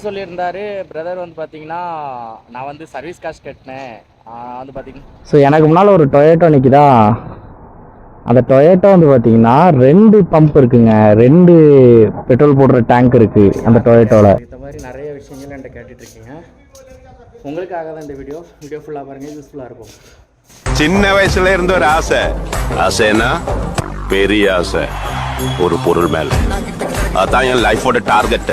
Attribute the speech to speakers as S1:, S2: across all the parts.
S1: சொல்லியிருந்தாரு பிரதர் வந்து பார்த்தீங்கன்னா, நான் வந்து சர்வீஸ் காசு கட்டினேன் வந்து பார்த்தீங்கன்னா.
S2: ஸோ எனக்கு முன்னால் ஒரு டொயோட்டோ நிற்குதா. அந்த டொயோட்டோ வந்து பார்த்தீங்கன்னா 2 பம்ப் இருக்குங்க, 2 பெட்ரோல் போடுற டேங்க் இருக்குது அந்த டொயோட்டோவில்.
S1: இந்த மாதிரி நிறைய விஷயங்கள் என்கிட்ட கேட்டுட்ருக்கீங்க. உங்களுக்காக தான் இந்த வீடியோ ஃபுல்லாக பாருங்கள், யூஸ்ஃபுல்லாக இருக்கும்.
S3: சின்ன வயசுல இருந்த ஒரு ஆசைன்னா பெரிய ஆசை ஒரு பொருள் மேல. அதான் என் லைஃபோட டார்கெட்.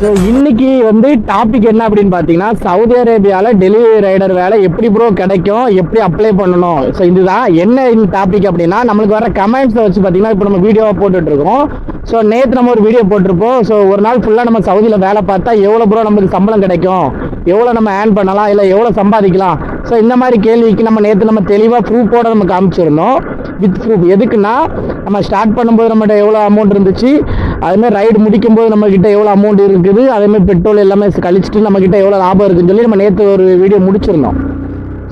S2: ஸோ இன்னைக்கு வந்து டாபிக் என்ன அப்படின்னு பார்த்தீங்கன்னா, சவுதி அரேபியாவில் டெலிவரி ரைடர் வேலை எப்படி ப்ரோ கிடைக்கும், எப்படி அப்ளை பண்ணணும். ஸோ இதுதான் என்ன இந்த டாபிக் அப்படின்னா, நம்மளுக்கு வர கமெண்ட்ஸை வச்சு பார்த்தீங்கன்னா இப்போ நம்ம வீடியோவை போட்டுட்ருக்கோம். ஸோ நேற்று நம்ம ஒரு வீடியோ போட்டிருப்போம். ஸோ ஒரு நாள் ஃபுல்லாக நம்ம சவுதியில் வேலை பார்த்தா எவ்வளோ ப்ரோ நமக்கு சம்பளம் கிடைக்கும், எவ்வளோ நம்ம ஏர்ன் பண்ணலாம், இல்லை எவ்வளோ சம்பாதிக்கலாம். ஸோ இந்த மாதிரி கேள்விக்கு நம்ம தெளிவாக ப்ரூஃபோட நம்ம காமிச்சிருந்தோம். வித் ப்ரூஃப் எதுக்குன்னா, நம்ம ஸ்டார்ட் பண்ணும்போது நம்மகிட்ட எவ்வளோ அமௌண்ட் இருந்துச்சு, அதுமாதிரி ரைடு முடிக்கும்போது நம்மக்கிட்ட எவ்வளோ அமௌண்ட் இருக்குது, அதேமாதிரி பெட்ரோல் எல்லாமே கழிச்சிட்டு நம்மக்கிட்ட எவ்வளோ லாபம் இருக்குதுன்னு சொல்லி நம்ம நேற்று ஒரு வீடியோ முடிச்சிருந்தோம்.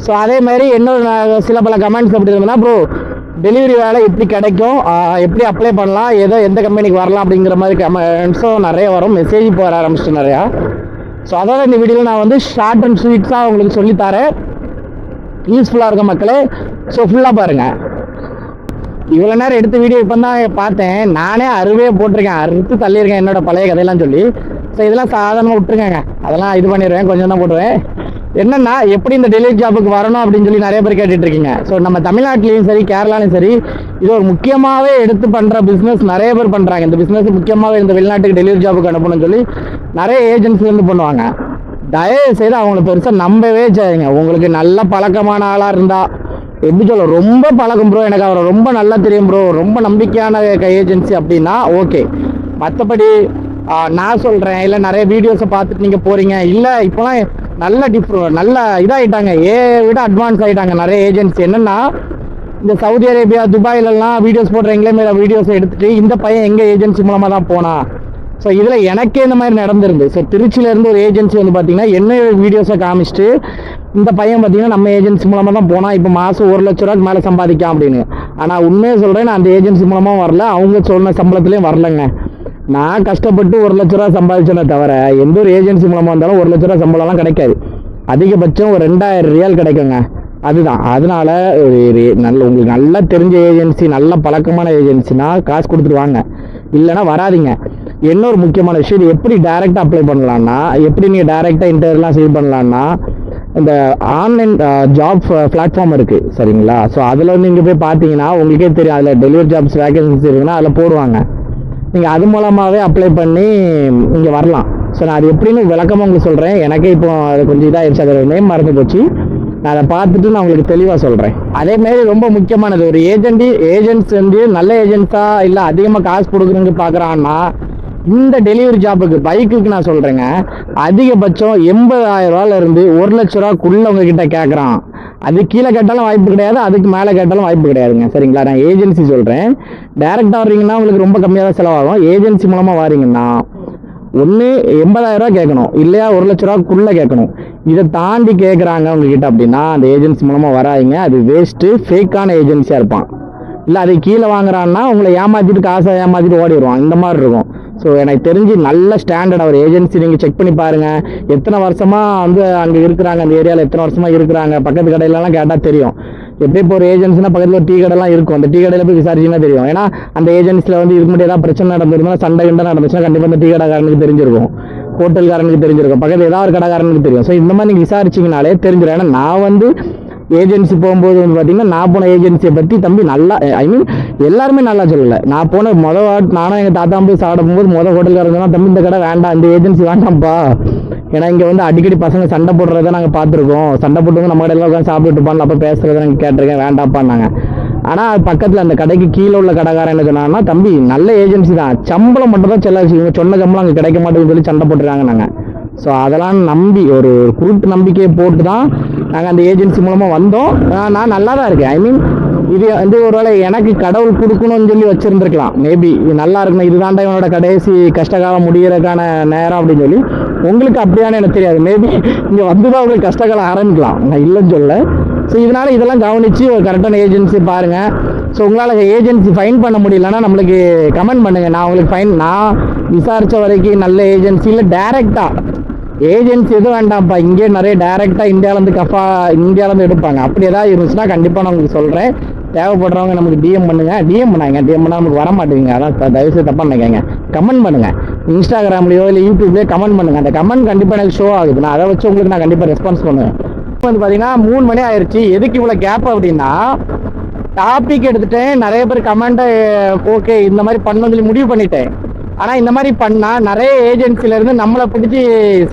S2: ஸோ அதேமாதிரி இன்னொரு சில பல கமெண்ட்ஸ் எப்படி இருந்ததுன்னா, ப்ரோ டெலிவரி வேலை எப்படி கிடைக்கும், எப்படி அப்ளை பண்ணலாம், எந்த கம்பெனிக்கு வரலாம் அப்படிங்கிற மாதிரி கமெண்ட்ஸும் நிறைய வரும், மெசேஜ் போக ஆரம்பிச்சிட்டு நிறையா. ஸோ அதோட இந்த வீடியோவில் நான் வந்து ஷார்ட் அண்ட் ஸ்வீட்ஸாக உங்களுக்கு சொல்லித்தரேன், யூஸ்ஃபுல்லாக இருக்க மக்களே. ஸோ ஃபுல்லாக பாருங்கள். இவ்வளோ நேரம் எடுத்த வீடியோ இப்போ தான் பார்த்தேன், நானே அறுவே போட்டிருக்கேன், அறுத்து தள்ளியிருக்கேன் என்னோட பழைய கதையெல்லாம் சொல்லி. ஸோ இதெல்லாம் சாதாரணமாக விட்டுருக்கேங்க, அதெல்லாம் இது பண்ணிடுவேன், கொஞ்சம் தான் போடுவேன். என்னென்னா எப்படி இந்த டெலிவரி ஜாபுக்கு வரணும் அப்படின்னு சொல்லி நிறைய பேர் கேட்டுட்ருக்கீங்க. ஸோ நம்ம தமிழ்நாட்டிலையும் சரி கேரளாலையும் சரி இது ஒரு முக்கியமாகவே எடுத்து பண்ணுற பிஸ்னஸ் நிறைய பேர் பண்ணுறாங்க. இந்த பிஸ்னஸ் முக்கியமாகவே இந்த வெளிநாட்டுக்கு டெலிவரி ஜாபுக்கு அனுப்பணும்னு சொல்லி நிறைய ஏஜென்சிலேருந்து பண்ணுவாங்க. தயவு செய்து அவங்கள பெருசாக நம்பவே செய்யுங்க. உங்களுக்கு நல்ல பழக்கமான ஆளாக இருந்தால், எப்படி சொல்ல, ரொம்ப பழக்கம் ப்ரோ, எனக்கு அவரை ரொம்ப நல்லா தெரியும் ப்ரோ, ரொம்ப நம்பிக்கையான ஏஜென்சி அப்படின்னா ஓகே. மற்றபடி நான் சொல்கிறேன், இல்லை நிறைய வீடியோஸை பார்த்துட்டு நீங்கள் போகிறீங்க, இல்லை இப்போலாம் நல்ல இதாகிட்டாங்க, விட அட்வான்ஸ் ஆகிட்டாங்க நிறைய ஏஜென்சி. என்னென்னா, இந்த சவுதி அரேபியா துபாயிலெலாம் வீடியோஸ் போடுறீங்களே மேலே வீடியோஸை எடுத்துகிட்டு இந்த பையன் எங்கள் ஏஜென்சி மூலமாக தான் போனா. ஸோ இதில் எனக்கே இந்த மாதிரி நடந்துருந்து. ஸோ திருச்சியிலேருந்து ஒரு ஏஜென்சி வந்து பார்த்தீங்கன்னா என்ன வீடியோஸை காமிச்சிட்டு, இந்த பையன் பார்த்தீங்கன்னா நம்ம ஏஜென்சி மூலமாக தான் போனால் இப்போ மாதம் 1 லட்ச ரூபாய்க்கு மேலே சம்பாதிக்கலாம் அப்படின்னு. ஆனால் உண்மையை சொல்கிறேன், நான் அந்த ஏஜென்சி மூலமாக வரல, அவங்க சொன்ன சம்பளத்துலேயும் வரலைங்க. நான் கஷ்டப்பட்டு 1 லட்ச ரூபா சம்பாதிச்சேனே தவிர எந்த ஒரு ஏஜென்சி மூலமாக இருந்தாலும் 1 லட்ச ரூபா சம்பளம்லாம் கிடைக்காது. அதிகபட்சம் ஒரு 2000 ரியால் கிடைக்குங்க. அதுதான். அதனால உங்களுக்கு நல்லா தெரிஞ்ச ஏஜென்சி, நல்ல பழக்கமான ஏஜென்சினா காசு கொடுத்துட்டு வாங்க, இல்லைன்னா வராதிங்க. இன்னொரு முக்கியமான விஷயம், இது எப்படி டைரெக்டாக அப்ளை பண்ணலான்னா, எப்படி நீங்கள் டைரெக்டாக இன்டர்வியூலாம் சேவ் பண்ணலான்னா, இந்த ஆன்லைன் ஜாப் பிளாட்ஃபார்ம் இருக்குது சரிங்களா. ஸோ அதில் வந்து நீங்கள் போய் பார்த்தீங்கன்னா உங்களுக்கே தெரியும், அதில் டெலிவரி ஜாப்ஸ் வேகன்சி இருக்குன்னா அதில் போடுவாங்க. நீங்கள் அது மூலமாகவே அப்ளை பண்ணி இங்கே வரலாம். ஸோ நான் அது எப்படின்னு விளக்கமாக உங்களுக்கு சொல்கிறேன். எனக்கே இப்போ அது கொஞ்சம் இதாகிடுச்சு, அதோட நேம் மறந்து போச்சு. நான் அதை பார்த்துட்டு நான் உங்களுக்கு தெளிவாக சொல்கிறேன். அதேமாரி ரொம்ப முக்கியமானது, ஒரு ஏஜென்ட்ஸ் வந்து நல்ல ஏஜென்ட்ஸாக இல்லை அதிகமாக காசு கொடுக்குறவங்க பார்க்குறான்னா, இந்த டெலிவரி ஜாப்புக்கு பைக்குக்கு நான் சொல்கிறேங்க, அதிகபட்சம் 80,000 ரூபாயிலிருந்து 1 லட்ச ரூபாக்குள்ளே உங்ககிட்ட கேட்குறான். அது கீழே கேட்டாலும் வாய்ப்பு கிடையாது, அதுக்கு மேலே கேட்டாலும் வாய்ப்பு கிடையாதுங்க சரிங்களா. நான் ஏஜென்சி சொல்கிறேன். டைரெக்டாக வர்றீங்கன்னா உங்களுக்கு ரொம்ப கம்மியாக தான் செலவாகும். ஏஜென்சி மூலமாக வாரீங்கன்னா ஒன்று 80,000 ரூபா கேட்கணும், இல்லையா 1 லட்ச ரூபாக்குள்ளே கேட்கணும். இதை தாண்டி கேட்குறாங்க உங்ககிட்ட அப்படின்னா அந்த ஏஜென்சி மூலமாக வராதிங்க, அது வேஸ்ட்டு, ஃபேக்கான ஏஜென்சியாக இருப்பான். இல்லை அதை கீழே வாங்குறான்னா உங்களை ஏமாற்றிட்டு காசை ஏமாற்றிட்டு ஓடி வருவான், இந்த மாதிரி இருக்கும். ஸோ எனக்கு தெரிஞ்சு நல்ல ஸ்டாண்டர்டாக ஒரு ஏஜென்சி நீங்கள் செக் பண்ணி பாருங்கள். எத்தனை வருஷமாக வந்து அங்கே இருக்கிறாங்க, அந்த ஏரியாவில் எத்தனை வருஷமாக இருக்கிறாங்க, பக்கத்து கடையிலலாம் கேட்டால் தெரியும். எப்படி இப்போ ஒரு ஏஜென்சினா பக்கத்தில் ஒரு டீ கடைலாம் இருக்கும், அந்த டீ கடையில் போய் விசாரிச்சிங்கன்னா தெரியும். ஏன்னா அந்த ஏஜென்சியில் வந்து இதுக்கு முன்னாடி ஏதாவது பிரச்சனை நடந்திருந்தா, சண்டை நடந்துச்சுன்னா கண்டிப்பாக அந்த டீ கடைக்காரனுக்கு தெரிஞ்சிருக்கும், ஹோட்டல்காரனுக்கு தெரிஞ்சிருக்கும், பக்கத்தில் ஏதாவது ஒரு கடைக்காரனுக்கு தெரியும். ஸோ இந்த மாதிரி நீங்கள் விசாரிச்சிங்கனாலே தெரிஞ்சிடும். ஏன்னா நான் வந்து ஏஜென்சி போகும்போது வந்து பார்த்தீங்கன்னா, நான் போன ஏஜென்சியை பற்றி தம்பி நல்லா, எல்லாருமே நல்லா சொல்லலை. நான் போன நானும் எங்கள் தாத்தா போய் சாப்பிட போகும்போது ஹோட்டல்காரங்க தம்பி இந்த கடை வேண்டாம், இந்த ஏஜென்சி வேண்டாம்ப்பா, ஏன்னா இங்கே வந்து அடிக்கடி பசங்க சண்டை போடுறத நாங்கள் பார்த்துருக்கோம், சண்டை போட்டுங்க நம்ம கடையில் உட்காந்து சாப்பிட்டுட்டு இருப்பாங்க, அப்போ பேசுகிறத நாங்கள் கேட்டிருக்கேன், வேண்டாப்பான்னாங்க. ஆனால் பக்கத்தில் அந்த கடைக்கு கீழே உள்ள கடைக்காரன் என்ன சொன்னாங்கன்னா, தம்பி நல்ல ஏஜென்சி தான், சம்பளம் மட்டும் தான் இவங்க சொன்ன சம்பளம் அங்கே கிடைக்க மாட்டேங்குன்னு சொல்லி சண்டை போட்டுருக்காங்க நாங்கள். ஸோ அதெல்லாம் நம்பி ஒரு குருட்டு நம்பிக்கையை போட்டு தான் நாங்கள் அந்த ஏஜென்சி மூலமாக வந்தோம். நான் நல்லா தான் இருக்கேன். இது வந்து ஒரு வேளை எனக்கு கடவுள் கொடுக்கணும்னு சொல்லி வச்சுருந்துருக்கலாம், மேபி இது நல்லா இருக்கணும், இதுதான்டா இவனோட கடைசி கஷ்டகாலம் முடிகிறதுக்கான நேரம் அப்படின்னு சொல்லி. உங்களுக்கு அப்படியான எனக்கு தெரியாது, மேபி இங்கே வந்து தான் உங்களுக்கு கஷ்டகாலம் ஆரம்பிக்கலாம், நான் இல்லைன்னு சொல்ல. ஸோ இதனால் இதெல்லாம் கவனித்து ஒரு கரெக்டான ஏஜென்சி பாருங்கள். ஸோ உங்களால் ஏஜென்சி ஃபைன் பண்ண முடியலன்னா நம்மளுக்கு கமெண்ட் பண்ணுங்கள். நான் உங்களுக்கு நான் விசாரித்த வரைக்கும் நல்ல ஏஜென்சியில் டேரெக்டாக ஏஜென்சி எதுவும் வேண்டாம்ப்பா, இங்கே நிறைய டேரெக்டாக இந்தியாவிலேருந்து எடுப்பாங்க. அப்படி ஏதாவது இருந்துச்சுன்னா கண்டிப்பாக நான் உங்களுக்கு சொல்கிறேன். தேவைப்படுறவங்க நமக்கு டிஎம் பண்ணுங்கள். டிஎம் பண்ணால் நமக்கு வர மாட்டேங்குங்க. அதான் தயவுசெய்து தப்பாக நினைக்காங்க. கமெண்ட் பண்ணுங்கள், இன்ஸ்டாகிராம்லேயோ இல்லை யூடியூப்லேயோ கமெண்ட் பண்ணுங்கள். அந்த கமெண்ட் கண்டிப்பாக எனக்கு ஷோ ஆகுது. நான் அதை வச்சு உங்களுக்கு நான் கண்டிப்பாக ரெஸ்பான்ஸ் பண்ணுவேன். வந்து பார்த்தீங்கன்னா 3 மணி ஆயிடுச்சு. எதுக்கு இவ்வளோ கேப் அப்படின்னா, டாபிக் எடுத்துட்டேன், நிறைய பேர் கமெண்ட்டை ஓகே இந்த மாதிரி பண்ண சொல்லி முடிவு பண்ணிட்டேன். ஆனால் இந்த மாதிரி பண்ணால் நிறைய ஏஜென்சிலேருந்து நம்மளை பிடிச்சி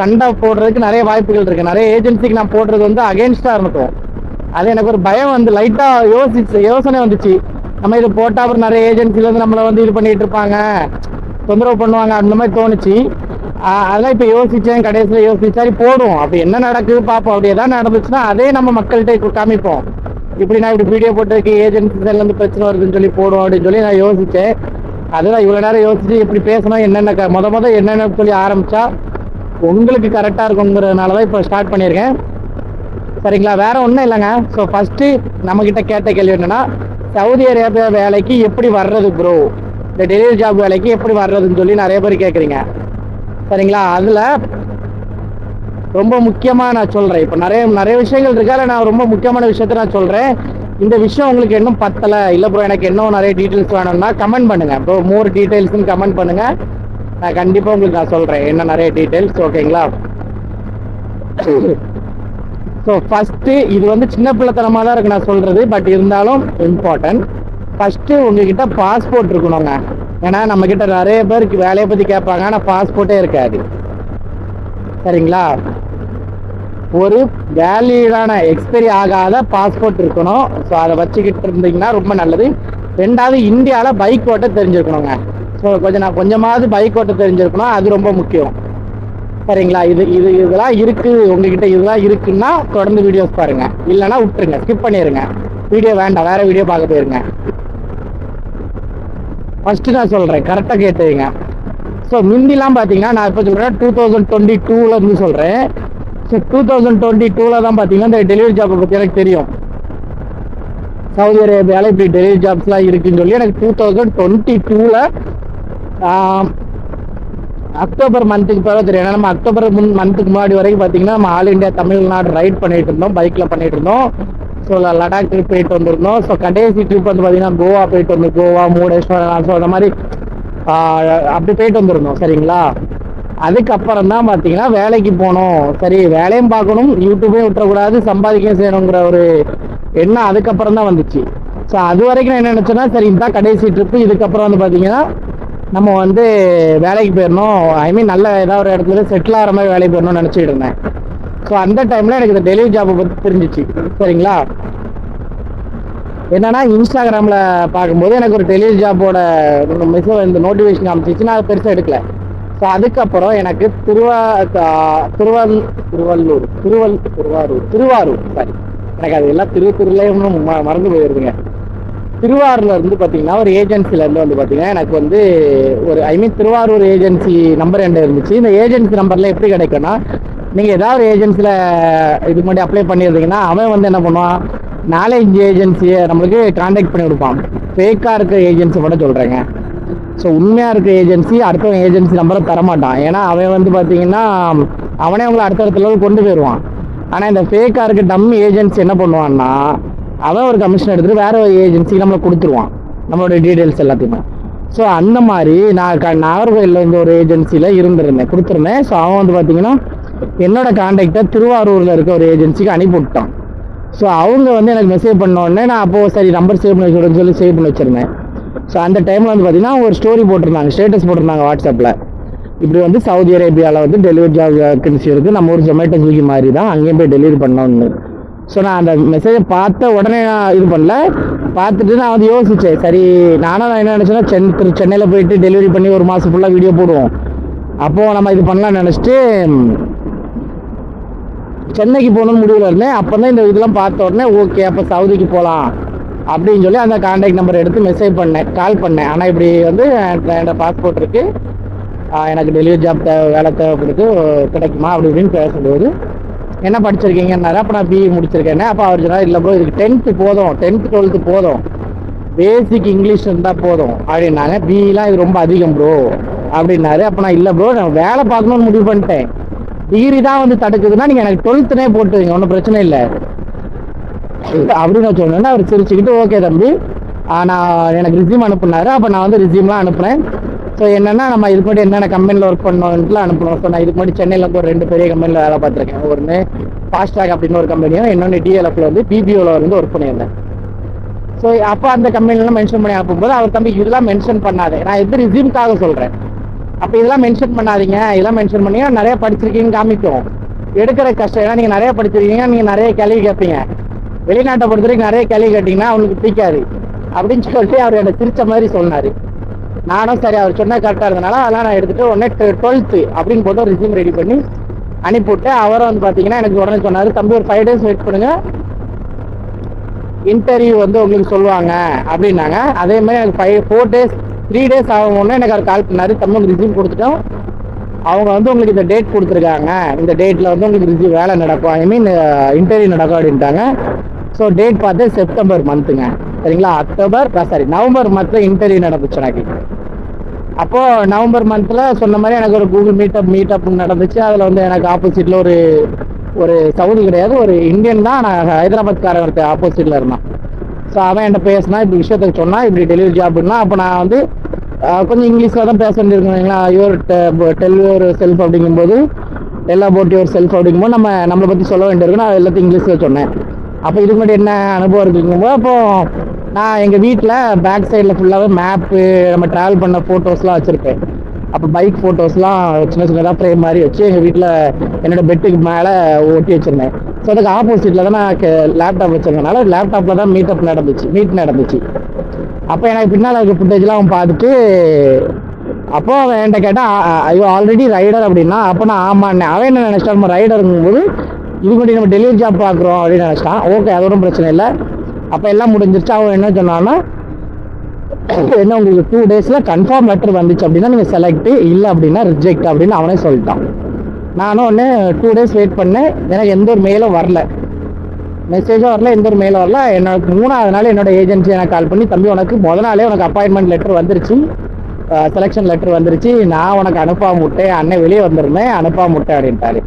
S2: சண்டை போடுறதுக்கு நிறைய வாய்ப்புகள் இருக்குது. நிறைய ஏஜென்சிக்கு நான் போடுறது வந்து அகென்ஸ்டாக இருக்கும். அது எனக்கு ஒரு பயம் வந்து லைட்டாக யோசனை வந்துச்சு. நம்ம இது போட்டால் அப்புறம் நிறைய ஏஜென்சிலேருந்து நம்மளை வந்து இது பண்ணிகிட்டு இருப்பாங்க, தொந்தரவு பண்ணுவாங்க, அந்த மாதிரி தோணுச்சு. அதெல்லாம் இப்போ யோசித்தேன். கடைசியில் யோசிச்சாரி போடுவோம், அப்படி என்ன நடக்குது பார்ப்போம். அப்படி எதாவது நடந்துச்சுன்னா அதே நம்ம மக்கள்கிட்ட காமிப்போம். இப்படி நான் இப்படி வீடியோ போட்டிருக்கு, ஏஜென்சிலேருந்து பிரச்சனை வருதுன்னு சொல்லி போடுவோம் அப்படின்னு சொல்லி நான் யோசித்தேன். அதுதான் இவ்வளோ நேரம் யோசிச்சு எப்படி பேசணும், என்னென்ன முத என்னென்ன சொல்லி ஆரம்பித்தா உங்களுக்கு கரெக்டாக இருக்குங்கிறதுனால தான் இப்போ ஸ்டார்ட் பண்ணியிருக்கேன். சரிங்களா, வேற ஒன்றும் இல்லைங்க. ஸோ ஃபஸ்ட்டு நம்மக்கிட்ட கேட்ட கேள்வி என்னென்னா, சவுதி அரேபியா வேலைக்கு எப்படி வர்றது ப்ரோ, இந்த டெலிவரி ஜாப் வேலைக்கு எப்படி வர்றதுன்னு சொல்லி நிறைய பேர் கேட்குறீங்க. சரிங்களா, அதில் ரொம்ப முக்கியமாக நான் சொல்கிறேன். இப்போ நிறைய விஷயங்கள் இருக்கா, நான் ரொம்ப முக்கியமான விஷயத்த நான் சொல்கிறேன். இந்த விஷயம் உங்களுக்கு இன்னும் பத்தலை, இல்லை ப்ரோ எனக்கு இன்னும் நிறைய டீட்டெயில்ஸ் வேணும்னா கமெண்ட் பண்ணுங்கள் ப்ரோ. மோர் டீட்டெயில்ஸ்னு கமெண்ட் பண்ணுங்கள். நான் கண்டிப்பாக உங்களுக்கு நான் சொல்கிறேன் என்ன நிறைய டீட்டெயில்ஸ். ஓகேங்களா. ஸோ ஃபஸ்ட்டு இது வந்து சின்ன பிள்ளைத்தனமாக தான் இருக்குது நான் சொல்கிறது, பட் இருந்தாலும் இம்பார்ட்டன்ட். ஃபஸ்ட்டு உங்ககிட்ட பாஸ்போர்ட் இருக்கணுங்க. ஏன்னா நம்மக்கிட்ட நிறைய பேருக்கு வேலையை பற்றி கேட்பாங்க, ஆனால் பாஸ்போர்ட்டே இருக்காது. சரிங்களா, ஒரு வேலிடான எக்ஸ்பைரி ஆகாத பாஸ்போர்ட் இருக்கணும். ஸோ அதை வச்சுக்கிட்டு இருந்தீங்கன்னா ரொம்ப நல்லது. 2வது, இந்தியாவில் பைக் ஓட்ட தெரிஞ்சிருக்கணுங்க. ஸோ கொஞ்சமாவது பைக் ஓட்ட தெரிஞ்சிருக்கணும், அது ரொம்ப முக்கியம். சரிங்களா, இதெல்லாம் இருக்குது உங்ககிட்ட, இதெல்லாம் இருக்குன்னா தொடர்ந்து வீடியோஸ் பாருங்க, இல்லைன்னா விட்டுருங்க, ஸ்கிப் பண்ணிடுங்க. வீடியோ வேண்டாம், வேற வீடியோ பார்க்க போயிருங்க. ஃபர்ஸ்ட் நான் சொல்கிறேன், கரெக்டாக கேட்டுங்க. ஸோ முந்திலாம் பார்த்தீங்கன்னா நான் இப்போ சொல்கிறேன் 2022 இருந்து சொல்கிறேன். ஸோ 2022 தான் பார்த்தீங்கன்னா இந்த டெலிவரி ஜாப்பை பற்றி எனக்கு தெரியும். சவுதி அரேபியாவில் இப்படி டெலிவரி ஜாப்ஸ்லாம் இருக்குன்னு சொல்லி எனக்கு 2022 அக்டோபர் மந்த்துக்கு பிறகு தெரியும். ஏன்னா நம்ம அக்டோபர் மந்த்துக்கு முன்னாடி வரைக்கும் பார்த்தீங்கன்னா நம்ம ஆல் இண்டியா தமிழ்நாடு ரைட் பண்ணிட்டு இருந்தோம், பைக்கில் பண்ணிட்டு இருந்தோம். ஸோ லடாக் ட்ரிப் போயிட்டு வந்திருந்தோம். ஸோ கடைசி ட்ரிப் வந்து பார்த்தீங்கன்னா கோவா போயிட்டு வந்தோம், கோவா, முருடேஸ்வரம், ஸோ அந்த மாதிரி அப்படி போயிட்டு வந்துருந்தோம். சரிங்களா, அதுக்கப்புறம் தான் பார்த்தீங்கன்னா வேலைக்கு போகணும். சரி, வேலையும் பார்க்கணும், யூடியூபையும் விட்டுறக்கூடாது, சம்பாதிக்கவும் செய்யணுங்கிற ஒரு எண்ணம் அதுக்கப்புறம் தான் வந்துச்சு. ஸோ அது வரைக்கும் நான் என்ன நினச்சேன்னா, சரி இதுதான் கடைசி ட்ரிப்பு, இதுக்கப்புறம் வந்து பார்த்தீங்கன்னா நம்ம வந்து வேலைக்கு போயிடணும், ஐ மீன் நல்ல ஏதாவது ஒரு இடத்துல செட்டில் ஆகிற மாதிரி வேலைக்கு போயிடணும்னு நினச்சிட்டு இருந்தேன். ஸோ அந்த டைமில் எனக்கு இந்த டெலிவரி ஜாப்பை பற்றி தெரிஞ்சிச்சு. சரிங்களா, என்னன்னா இன்ஸ்டாகிராமில் பார்க்கும்போது எனக்கு ஒரு டெலிவரி ஜாப்போட இந்த நோட்டிஃபிகேஷன் காமிச்சிச்சு, நான் அதை பெருசாக எடுக்கல. ஸோ அதுக்கப்புறம் எனக்கு திருவாரூர் சாரி, எனக்கு அது எல்லாம் திருவள்ளூர்லேயும் மறந்து போயிருதுங்க. திருவாரூர்ல இருந்து பார்த்தீங்கன்னா ஒரு ஏஜென்சிலேருந்து வந்து பார்த்தீங்கன்னா எனக்கு வந்து ஒரு திருவாரூர் ஏஜென்சி நம்பர் என்கிட்ட இருந்துச்சு. இந்த ஏஜென்சி நம்பரில் எப்படி கிடைக்கும்னா, நீங்கள் ஏதாவது ஒரு ஏஜென்சியில் இதுக்கு முன்னாடி அப்ளை பண்ணியிருந்தீங்கன்னா அவன் வந்து என்ன பண்ணுவான், 4-5 ஏஜென்சியை நம்மளுக்கு கான்டாக்ட் பண்ணி கொடுப்பான். ஃபேக்காக இருக்கிற ஏஜென்சி மட்டும் சொல்கிறேங்க. ஸோ உண்மையாக இருக்கிற ஏஜென்சி அடுத்த ஏஜென்சி நம்பரை தரமாட்டான். ஏன்னா அவன் வந்து பார்த்தீங்கன்னா அவனே அவங்களை அடுத்த லெவல் கொண்டு போயிடுவான். ஆனால் இந்த ஃபேக்காக இருக்க டம்மி ஏஜென்சி என்ன பண்ணுவான்னா, அவன் ஒரு கமிஷன் எடுத்துகிட்டு வேற ஒரு ஏஜென்சிக்கு நம்மளை கொடுத்துருவான், நம்மளோட டீட்டெயில்ஸ் எல்லாத்தையுமே. ஸோ அந்த மாதிரி நான் நாகர்கோயிலில் வந்து ஒரு ஏஜென்சியில் கொடுத்துருந்தேன். ஸோ அவன் வந்து பார்த்தீங்கன்னா என்னோட கான்டாக்டை திருவாரூரில் இருக்க ஒரு ஏஜென்சிக்கு அனுப்பி விட்டான். ஸோ அவங்க வந்து எனக்கு மெசேஜ் பண்ணோடனே நான் அப்போது சரி நம்பர் சேவ் பண்ணி வச்சுருன்னு சொல்லி சேவ் பண்ணி வச்சுருந்தேன். ஸோ அந்த டைமில் வந்து பார்த்தீங்கன்னா ஒரு ஸ்டோரி போட்டிருந்தாங்க, ஸ்டேட்டஸ் போட்டிருந்தாங்க வாட்ஸ்அப்பில், இப்படி வந்து சவுதி அரேபியாவில் வந்து டெலிவரி ஜாப் வேகன்சி இருக்குது, நம்ம ஒரு ஜொமேட்டோ ஸ்விக்கி மாதிரி தான், அங்கேயும் போய் டெலிவரி பண்ணோன்னு. ஸோ நான் அந்த மெசேஜை பார்த்த உடனே நான் இது பண்ணல, பார்த்துட்டு நான் வந்து யோசித்தேன். சரி நானும் என்ன நினச்சேன்னா சென்னையில் போயிட்டு டெலிவரி பண்ணி ஒரு மாதம் ஃபுல்லாக வீடியோ போடுவோம், அப்போது நம்ம இது பண்ணலாம்னு நினச்சிட்டு சென்னைக்கு போகணும்னு முடிவில் இருந்தேன். அப்போ தான் இந்த இதெல்லாம் பார்த்த உடனே ஓகே அப்போ சவுதிக்கு போகலாம் அப்படின்னு சொல்லி அந்த கான்டாக்ட் நம்பர் எடுத்து மெசேஜ் பண்ணேன், கால் பண்ணேன். ஆனால் இப்படி வந்து என்னோட பாஸ்போர்ட் இருக்குது, எனக்கு டெலிவரி ஜாப் வேலை தேவைப்படுது, கிடைக்குமா அப்படி இப்படின்னு பேசும்போது என்ன படிச்சிருக்கீங்கன்னாரு. அப்போ நான் பிஇ முடிச்சிருக்கேன். அப்போ அவர் சொன்னார், இல்லை ப்ரோ இதுக்கு 10th போதும், 10th 12th போதும், பேசிக் இங்கிலீஷ் இருந்தால் போதும் அப்படின்னாங்க. பிஇலாம் இது ரொம்ப அதிகம் ப்ரோ அப்படின்னாரு. அப்போ நான் இல்லை ப்ரோ நான் வேலை பார்க்கணும்னு முடிவு பண்ணிட்டேன், டிகிரி தான் வந்து தடுக்குதுன்னா நீங்கள் எனக்கு 12th போட்டுவீங்க, ஒன்றும் பிரச்சனை இல்லை அப்படின்னு சொன்னேன்னா அவர் சிரிச்சுக்கிட்டு ஓகே தம்பி நான் எனக்கு ரிசியூம் அனுப்புனாரு. அப்போ நான் வந்து ரிசியூம்லாம் அனுப்புனேன். ஸோ என்னென்னா நம்ம இதுக்கு முன்னாடி என்னென்ன கம்பெனியில் ஒர்க் பண்ணோன்ட்டுலாம் அனுப்பணும். ஸோ நான் இதுக்கு முன்னாடி சென்னையில் வந்து ஒரு 2 பெரிய கம்பெனியில் வேலை பார்த்துருக்கேன். ஒன்று ஃபாஸ்ட்ராக் அப்படின்னு ஒரு கம்பெனியும், இன்னொன்று டிஎல்எஃப்ல வந்து பிபிஓவில் வந்து ஒர்க் பண்ணியிருந்தேன். ஸோ அப்போ அந்த கம்பெனிலாம் மென்ஷன் பண்ணி அனுப்பும்போது அவர் தம்பி இதெல்லாம் மென்ஷன் பண்ணாதே, நான் எது ரிசியூம்காக சொல்கிறேன், அப்போ இதெல்லாம் மென்ஷன் பண்ணாதீங்க, இதெல்லாம் மென்ஷன் பண்ணி நிறைய படிச்சிருக்கீங்கன்னு காமிக்கும், எடுக்கிற கஷ்டம். ஏன்னா நீங்கள் நிறைய படிச்சிருக்கீங்க, நீங்கள் நிறைய கேள்வி கேட்பீங்க, வெளிநாட்டை பொறுத்த வரைக்கும் நிறைய கேள்வி கேட்டிங்கன்னா அவங்களுக்கு பிடிக்காது அப்படின்னு சொல்லிட்டு அவர் என்னை சிரிச்ச மாதிரி சொன்னார். நானும் சரி அவர் சொன்னால் கரெக்டாக இருந்தனால அதெல்லாம் நான் எடுத்துகிட்டு உடனே 12th அப்படின்னு போட்டு ரிசியூம் ரெடி பண்ணி அனுப்பிவிட்டு அவரும் வந்து பார்த்தீங்கன்னா எனக்கு உடனே சொன்னார், தம்பி ஒரு 5 days வெயிட் பண்ணுங்கள், இன்டர்வியூ வந்து உங்களுக்கு சொல்லுவாங்க அப்படின்னாங்க. அதே மாதிரி எனக்கு 3 days ஆகும்னு எனக்கு அவர் கால் பண்ணார், தம்பி உங்களுக்கு ரிசியூம் கொடுத்துட்டோம், அவங்க வந்து உங்களுக்கு இந்த டேட் கொடுத்துருக்காங்க, இந்த டேட்டில் வந்து உங்களுக்கு ரிசியூம் வேலை நடக்கும், ஐ மீன் இன்டர்வியூ நடக்கும் அப்படின்ட்டாங்க. ஸோ டேட் பார்த்து செப்டம்பர் மந்த்துங்க, சரிங்களா? நவம்பர் மந்தில் இன்டர்வியூ நடந்துச்சு எனக்கு. அப்போது நவம்பர் மந்தில் சொன்ன மாதிரி எனக்கு ஒரு கூகுள் மீட்டப் நடந்துச்சு. அதில் வந்து எனக்கு ஆப்போசிட்டில் ஒரு சவுதி கிடையாது, ஒரு இந்தியன் தான், நான் ஹைதராபாத்காரன் ஒருத்தர் ஆப்போசிட்டில் இருந்தான். ஸோ அவன் என்கிட்ட பேசினா இப்படி விஷயத்துக்கு சொன்னால் இப்படி டெலிவரி ஜாப்னா, அப்போ நான் வந்து கொஞ்சம் இங்கிலீஷில் தான் பேச வேண்டியிருக்கீங்களா, டெல் யுவர் செல்ஃப் அப்படிங்கும்போது டெல் அபவுட் யுவர் செல்ஃப் அப்படிங்கும்போது நம்மளை பற்றி சொல்ல வேண்டியிருக்கும். நான் எல்லாத்தையும் இங்கிலீஷில் சொன்னேன். அப்போ இதுக்கு முன்னாடி என்ன அனுபவம் இருக்குங்கும்போது அப்போது நான் எங்கள் வீட்டில் பேக் சைடில் ஃபுல்லாகவே மேப்பு, நம்ம ட்ராவல் பண்ண ஃபோட்டோஸ்லாம் வச்சுருப்பேன். அப்போ பைக் ஃபோட்டோஸ்லாம் சின்ன சின்னதாக ஃப்ரேம் மாதிரி வச்சு எங்கள் வீட்டில் என்னோடய பெட்டுக்கு மேலே ஒட்டி வச்சுருந்தேன். ஸோ அதுக்கு ஆப்போசிட்டில் தான் நான் லேப்டாப் வச்சுருந்தனால லேப்டாப்பில் தான் மீட் நடந்துச்சு. அப்போ எனக்கு பின்னால் இருக்க ஃபுட்டேஜ்லாம் அவன் பார்த்துட்டு அப்போது அவன் என்கிட்ட கேட்டால் ஐயோ ஆல்ரெடி ரைடர் அப்படின்னா, அப்போ நான் ஆமாண்ணே. அவன் என்ன நினச்சிட்டா நம்ம ரைடருங்கும்போது இது மட்டும் நம்ம டெலிவரி ஜாப் பார்க்குறோம் அப்படின்னு நினச்சிட்டான். ஓகே அது ஒன்றும் பிரச்சனை இல்லை. அப்போ எல்லாம் முடிஞ்சிருச்சு. அவன் என்ன சொன்னான்னா, என்ன உங்களுக்கு 2 days கன்ஃபார்ம் லெட்டர் வந்துச்சு அப்படின்னா நீங்கள் செலக்ட், இல்லை அப்படின்னா ரிஜெக்ட் அப்படின்னு அவனே சொல்லிட்டான். நானும் ஒன்று 2 days வெயிட் பண்ணேன். எனக்கு எந்த ஒரு மெயிலும் வரல, மெசேஜும் வரல, எந்த ஒரு மெயிலும் வரல. எனக்கு 3வது நாள் என்னோட ஏஜென்சி எனக்கு கால் பண்ணி, தம்பி உனக்கு முதல் நாளே உனக்கு அப்பாயின்மெண்ட் லெட்டர் வந்துருச்சு, செலெக்ஷன் லெட்டர் வந்துருச்சு, நான் உனக்கு அனுப்பாம விட்டேன், அண்ணன் வெளியே வந்திருந்தேன் அனுப்பாம விட்டேன் அப்படின்ட்டாரு.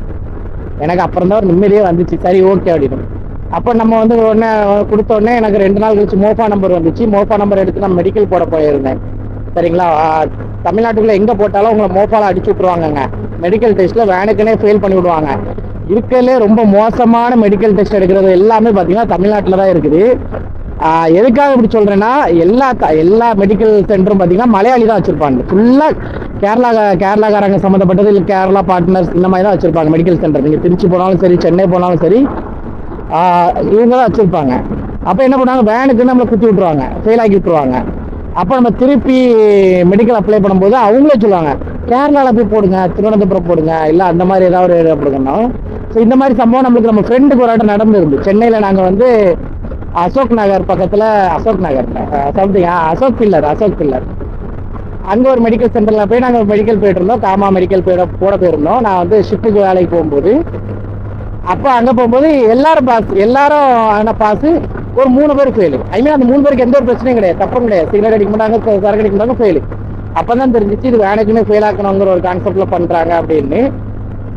S2: எனக்கு அப்புறம் தான் ஒரு நிம்மதியே வந்துச்சு. சரி ஓகே அப்படின்னு. அப்போ நம்ம வந்து உடனே கொடுத்த உடனே எனக்கு 2 நாள் கழிச்சு மோஃபா நம்பர் வந்துச்சு. மோஃபா நம்பர் எடுத்து நான் மெடிக்கல் போட போயிருந்தேன், சரிங்களா? தமிழ்நாட்டுக்குள்ளே எங்கே போட்டாலும் உங்களை மோஃபாவில் அடிச்சு விட்ருவாங்கங்க. மெடிக்கல் டெஸ்ட்டில் வேனுக்குன்னே ஃபெயில் பண்ணி விடுவாங்க. இருக்கிறதுலே ரொம்ப மோசமான மெடிக்கல் டெஸ்ட் எடுக்கிறது எல்லாமே பார்த்தீங்கன்னா தமிழ்நாட்டில் தான் இருக்குது. எதுக்காக இப்படி சொல்கிறேன்னா, எல்லா மெடிக்கல் சென்டரும் பார்த்தீங்கன்னா மலையாளி தான் வச்சுருப்பாங்க. ஃபுல்லாக கேரளாக்காரங்க சம்மந்தப்பட்டது, இல்லை கேரளா பார்ட்னர்ஸ் இந்த மாதிரி தான் வச்சுருப்பாங்க மெடிக்கல் சென்டர். நீங்கள் திருச்சி போனாலும் சரி, சென்னை போனாலும் சரி, இவங்க தான் வச்சுருப்பாங்க. அப்போ என்ன பண்ணுவாங்க, வேனுக்கு நம்மளை குத்தி விட்ருவாங்க, ஃபெயில் ஆக்கி விட்ருவாங்க. அப்போ நம்ம திருப்பி மெடிக்கல் அப்ளை பண்ணும்போது அவங்களே சொல்லுவாங்க, கேரளாவில் போய் போடுங்க, திருவனந்தபுரம் போடுங்க, இல்லை அந்த மாதிரி ஏதாவது ஒரு ஏரியா போடுங்கன்னா. ஸோ இந்த மாதிரி சம்பவம் நம்மளுக்கு நம்ம ஃப்ரெண்டுக்கு ஒரு ஆட்டம் நடந்துருந்து. சென்னையில் நாங்கள் வந்து அசோக் நகர் பக்கத்தில், அசோக் பில்லர் அங்கே ஒரு மெடிக்கல் சென்டரில் போய் நாங்கள் மெடிக்கல் போயிட்டு இருந்தோம். காமா மெடிக்கல் போட போயிருந்தோம். நான் வந்து ஷிஃப்ட்டுக்கு வேலைக்கு போகும்போது, அப்போ அங்கே போகும்போது எல்லாரும் ஆனால் பாஸு, ஒரு 3 பேர் ஃபெயிலு. ஐ மீன் அந்த 3 பேருக்கு எந்த ஒரு பிரச்சனையும் கிடையாது, தப்பும் கிடையாது. சிகரெட் அடிக்க மாட்டாங்க, சரக்கு அடிக்க மாட்டாங்க, ஃபெயிலு. அப்போ தான் தெரிஞ்சிச்சு இது வேனுக்குமே ஃபெயில் ஆக்கணுங்கிற ஒரு கான்செப்டில் பண்ணுறாங்க அப்படின்னு.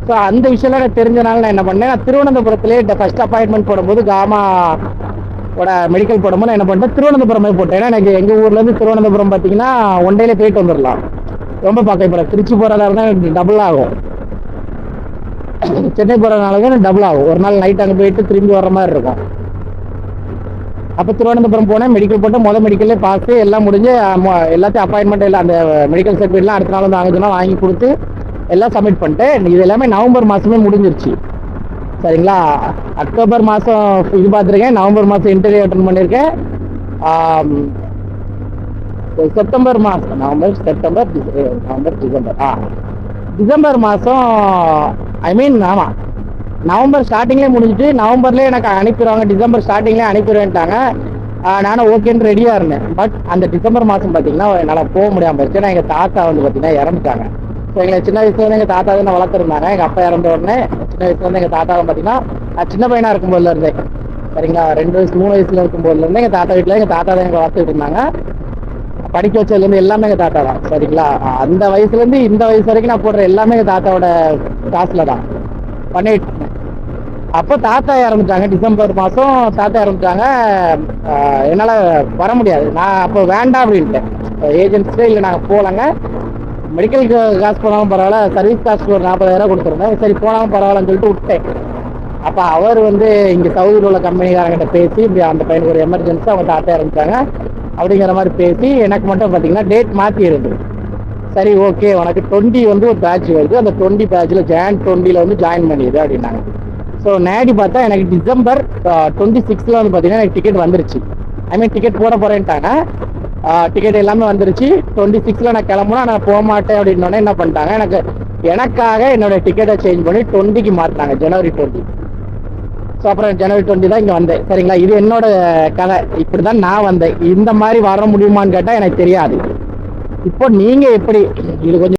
S2: ஸோ அந்த விஷயம்லாம் எனக்கு தெரிஞ்சனால நான் என்ன பண்ணேன், நான் திருவனந்தபுரத்துலேயே ஃபஸ்ட் அப்பாயின்மெண்ட் போடும்போது காமாவோட மெடிக்கல் போடும்போது நான் என்ன பண்ணிட்டேன், திருவனந்தபுரமே போட்டேன். ஏன்னா எனக்கு எங்கள் ஊர்லேருந்து திருவனந்தபுரம் பார்த்தீங்கன்னா 1 day போயிட்டு வந்துடலாம். ரொம்ப பக்கம். இப்போ திருச்சி போகிறதா இருந்தால் எனக்கு டபுள் ஆகும், சென்னை போகிறதுனால தான் டபுள் ஆகும். ஒரு நாள் நைட் அங்கே போயிட்டு திரும்பி வர்ற மாதிரி இருக்கும். அப்போ திருவனந்தபுரம் போனேன், மெடிக்கல் போட்டு மொதல் மெடிக்கல்லே பார்த்து எல்லாம் முடிஞ்சு எல்லாத்தையும் அப்பாயின்மெண்ட் எல்லாம் அந்த மெடிக்கல் சர்டிஃபிகேட்லாம் அடுத்த நாள் வந்து வாங்கினா வாங்கி கொடுத்து எல்லாம் சப்மிட் பண்ணிட்டேன். இது எல்லாமே நவம்பர் மாதமே முடிஞ்சிருச்சு, சரிங்களா? அக்டோபர் மாதம் இது பார்த்துருக்கேன், நவம்பர் மாதம் இன்டர்வியூ அட்டன் பண்ணியிருக்கேன். செப்டம்பர் மாதம் டிசம்பர் மாதம் ஐ மீன் ஆமாம் நவம்பர் ஸ்டார்டிங்லேயே முடிஞ்சிட்டு நவம்பர்லேயே எனக்கு அனுப்பிடுவாங்க, டிசம்பர் ஸ்டார்டிங்லேயே அனுப்பிடுவேன்ட்டாங்க. நானும் ஓகேன்னு ரெடியாக இருந்தேன். பட் அந்த டிசம்பர் மாதம் பார்த்தீங்கன்னா என்னால் போக முடியாமல் போயிடுச்சு. ஏன்னா எங்கள் தாத்தா வந்து பார்த்தீங்கன்னா இறந்துட்டாங்க. ஸோ எங்களை சின்ன வயசுலேருந்து எங்கள் தாத்தா தான் வளர்த்துருந்தாங்க. எங்கள் அப்பா இறந்த உடனே சின்ன வயசுலேருந்து எங்கள் தாத்தாவை பார்த்தீங்கன்னா நான் சின்ன பையனாக இருக்கும்போதுல இருந்தேன் சரிங்களா. 2 வயசு 3 வயசுல இருக்கும்போதுலேருந்து எங்கள் தாத்தா வீட்டில் எங்கள் தாத்தா தான் எங்களை வளர்த்துட்டு இருந்தாங்க. படிக்க வச்சதுலேருந்து எல்லாமே எங்கள் தாத்தா தான். சரிங்களா. அந்த வயசுலேருந்து இந்த வயசு வரைக்கும் நான் போடுற எல்லாமே எங்கள் தாத்தாவோட காசில் தான் பண்ணிட்டு இருந்தேன். அப்போ தாத்தா இறந்துட்டாங்க. டிசம்பர் மாதம் தாத்தா இறந்துட்டாங்க. என்னால் வர முடியாது. நான் அப்போ வேண்டாம் அப்படின்ட்டேன். ஏஜென்ட்ஸே இல்லை, நாங்கள் போகலங்க. மெடிக்கல் காசு போனாலும் பரவாயில்ல, சர்வீஸ் காஸ்ட் ஒரு 40,000 கொடுத்துருந்தேன். சரி போனாலும் பரவாயில்லன்னு சொல்லிட்டு விட்டேன். அப்போ அவர் இங்கே சவுதியில் உள்ள கம்பெனிக்காரங்கிட்ட பேசி இப்படி அந்த பையனுக்கு ஒரு எமர்ஜென்சி, அவங்க தாத்தா இறந்துட்டாங்க அப்படிங்கிற மாதிரி பேசி எனக்கு மட்டும் பார்த்தீங்கன்னா டேட் மாற்றி இருந்தது. சரி ஓகே, உனக்கு 20 ஒரு பேட்ச் வருது, அந்த 20 பேட்சில் Jan 20 ஜாயின் பண்ணிடுது அப்படின்னாங்க. ஸோ நேடி பார்த்தா எனக்கு டிசம்பர் 26 பார்த்தீங்கன்னா எனக்கு டிக்கெட் வந்துருச்சு. டிக்கெட் போட போகிறேன்ட்டாங்க. டிக்கெட் எல்லாமே வந்துருச்சு. 26 நான் கிளம்புனா நான் போக மாட்டேன் அப்படின்னோடனே என்ன பண்ணிட்டாங்க, எனக்காக என்னோட டிக்கெட்டை சேஞ்ச் பண்ணி 20க்கு மாற்றினாங்க, ஜனவரி 20. ஸோ அப்புறம் ஜனவரி 20 தான் இங்கே வந்தேன். சரிங்களா. இது என்னோட கதை. இப்படி தான் நான் வந்தேன். இந்த மாதிரி வர முடியுமான்னு கேட்டால் எனக்கு தெரியாது. இப்போ நீங்கள் எப்படி இது கொஞ்சம்